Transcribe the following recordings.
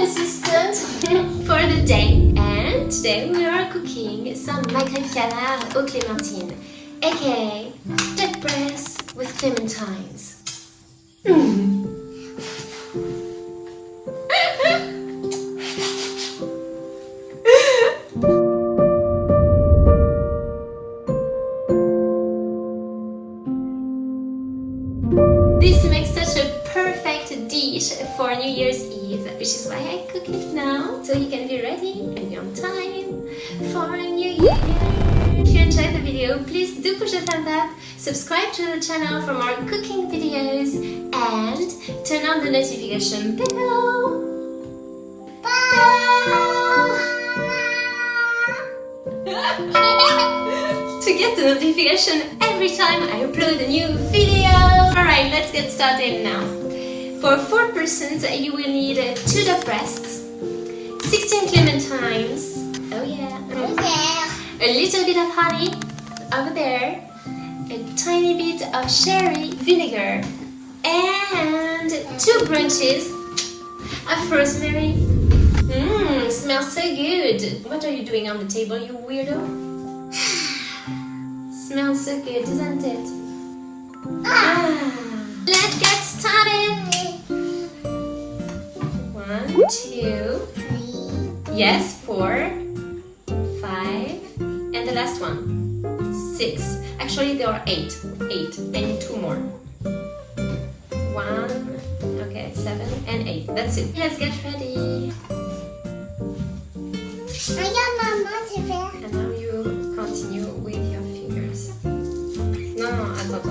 assistant for the day. And today we are cooking some Magret de Canard aux Clémentines, aka duck breast with clementines. This makes such a perfect dish for New Year's Eve, which is why I cook it now, so you can be ready and be on time for New Year. If you enjoyed the video, please do push the thumb up, subscribe to the channel for more cooking videos, and turn on the notification bell. To get the notification every time I upload a new video. Alright, let's get started now. For 4 persons, you will need 2 duck breasts, 16 clementines, oh yeah, a little bit of honey over there, a tiny bit of sherry vinegar, and 2 branches of rosemary. Smells so good. What are you doing on the table, you weirdo? Smells so good, doesn't it? Let's get started. 1, 2, yes, 4, 5, and the last one, 6. Actually, there are 8. I need 2 more. 1, okay, 7 and 8. That's it. Let's get ready. And now you continue with your fingers. No, attends.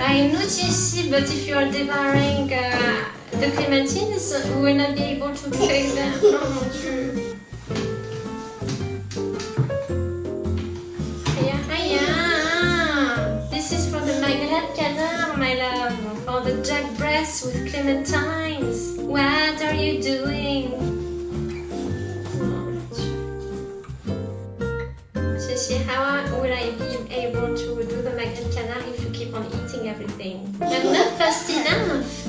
I notice, but if you are devouring the clementines, we will not be able to take them. Oh mon Dieu. This is for the Magret de Canard, my love. For the duck breast with clementines. What are you doing? Ceci, how will I be able to do the Magret de Canard if you keep on eating everything? I'm not fast enough.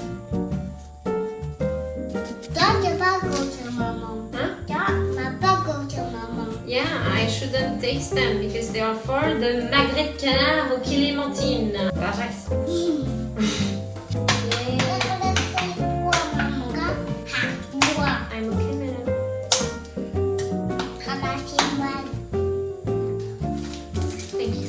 Yeah, I shouldn't taste them because they are for the Magret de Canard aux Clémentines. I'm okay, madam. Thank you.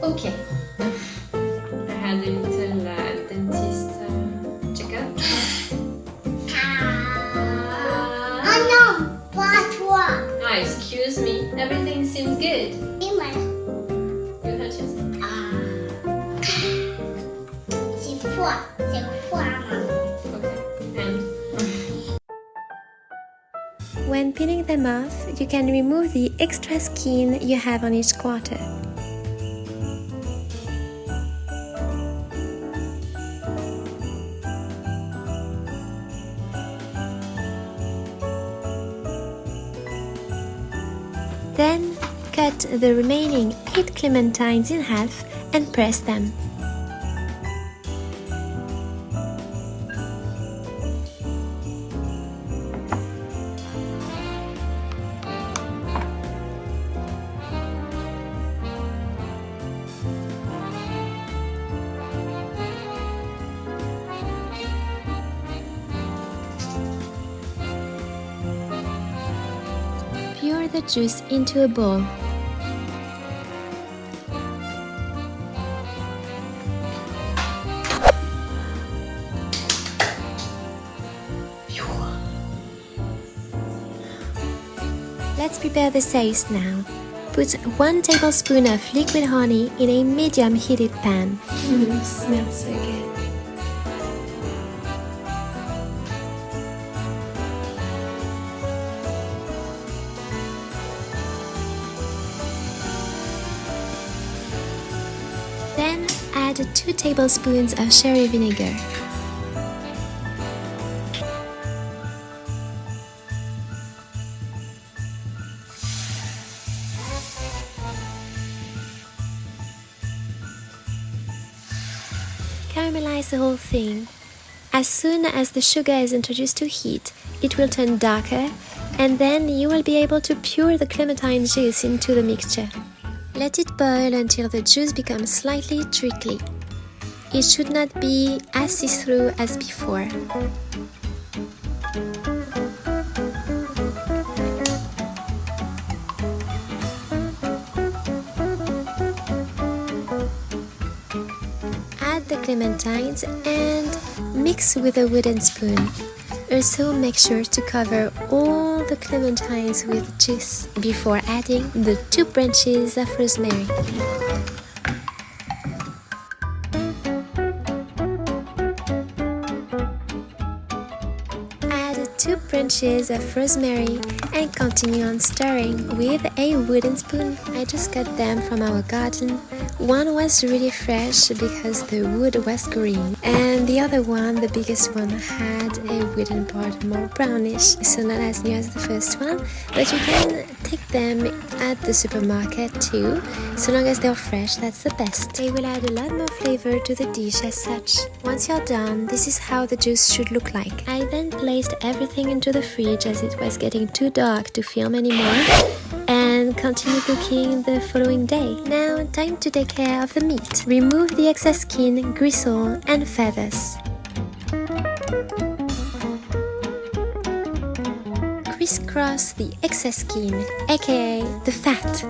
Okay. I had a little dentist checkup. Ah, excuse me. Everything seems good. You hurt yourself? Okay. And When peeling them off, you can remove the extra skin you have on each quarter. Then, cut the remaining 8 clementines in half and press them. Pour the juice into a bowl. Let's prepare the sauce now. Put 1 tablespoon of liquid honey in a medium heated pan. Smells so good. add 2 tablespoons of sherry vinegar. Caramelize the whole thing. As soon as the sugar is introduced to heat, it will turn darker, and then you will be able to pour the clementine juice into the mixture. Let it boil until the juice becomes slightly trickly. It should not be as see-through as before. Add the clementines and mix with a wooden spoon. Also make sure to cover all the clementines with juice before adding the 2 branches of rosemary. Add 2 branches of rosemary and continue on stirring with a wooden spoon. I just got them from our garden. One was really fresh because the wood was green, and the other one, the biggest one, had a wooden part more brownish, so not as new as the first one, but you can take them at the supermarket too. So long as they're fresh, that's the best. They will add a lot more flavor to the dish as such. Once you're done, this is how the juice should look like. I then placed everything into the fridge as it was getting too dark to film anymore, and continue cooking the following day. Now, time to take care of the meat. Remove the excess skin, gristle, and feathers. Crisscross the excess skin, aka the fat.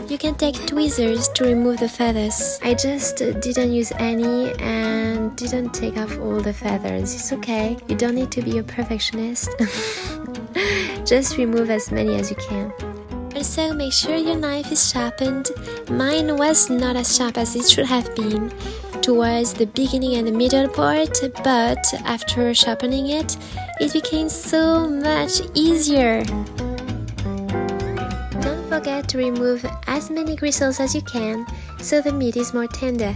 You can take tweezers to remove the feathers. I just didn't use any and didn't take off all the feathers. It's okay, you don't need to be a perfectionist. Just remove as many as you can. Also, make sure your knife is sharpened. Mine was not as sharp as it should have been towards the beginning and the middle part, but after sharpening it, it became so much easier. Don't forget to remove as many gristles as you can so the meat is more tender.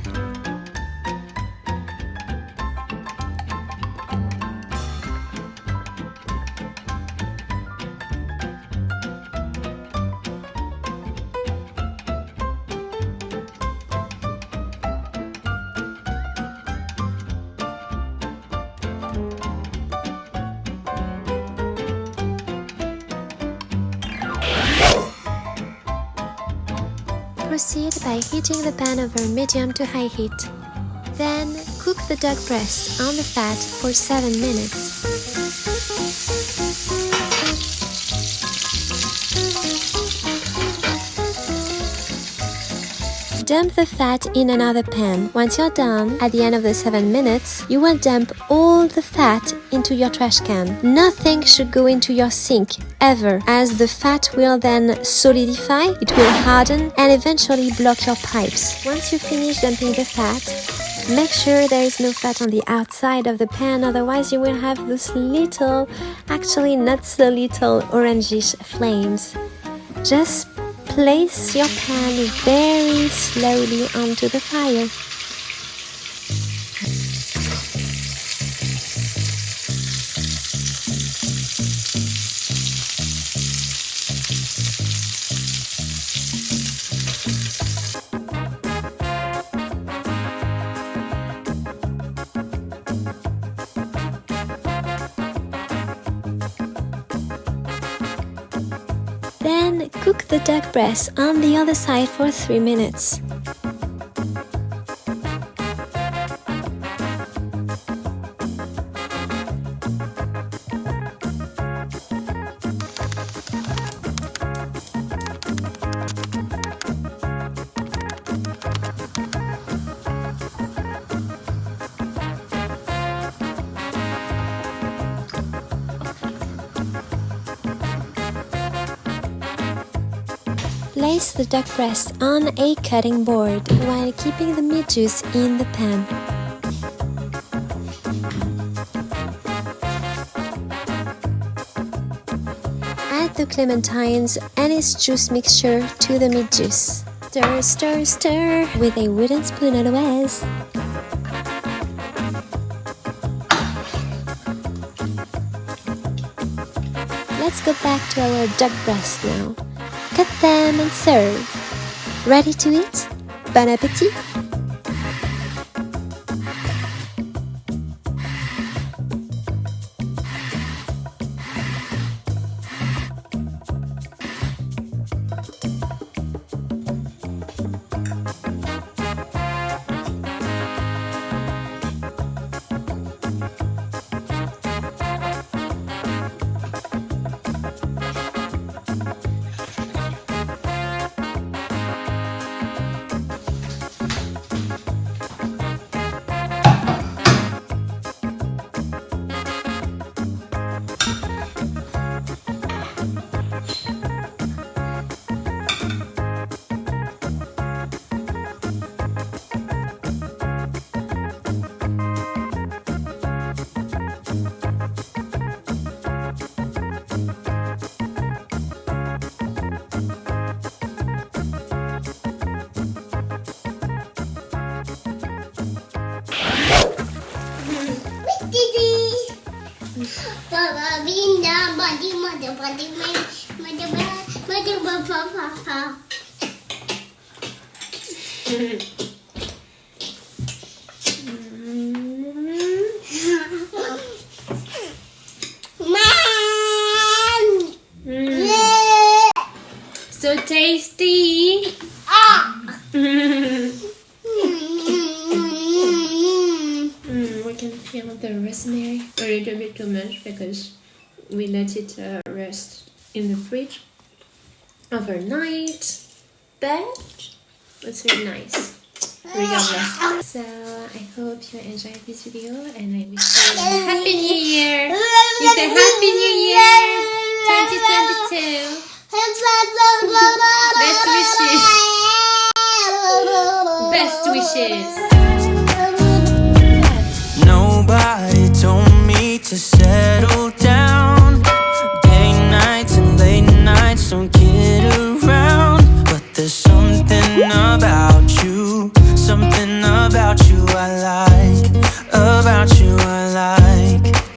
Proceed by heating the pan over medium to high heat. Then cook the duck breast on the fat for 7 minutes. Dump the fat in another pan. Once you're done, at the end of the 7 minutes, you will dump all the fat into your trash can. Nothing should go into your sink, ever, as the fat will then solidify, it will harden, and eventually block your pipes. Once you finish dumping the fat, make sure there is no fat on the outside of the pan, otherwise you will have those little, actually not so little, orangish flames. Just place your pan very slowly onto the fire. Then cook the duck breast on the other side for 3 minutes. Place the duck breast on a cutting board while keeping the meat juice in the pan. Add the clementines and its juice mixture to the meat juice. Stir, stir, stir with a wooden spoon always. Let's go back to our duck breasts now. Cut them and serve. Ready to eat? Bon appétit! So tasty! We can feel the rosemary a little bit too much because we let it rest in the fridge overnight, but it's really nice regardless. So I hope you enjoyed this video and I wish you a Happy New Year! You say Happy New Year 2022! Best wishes! Best wishes!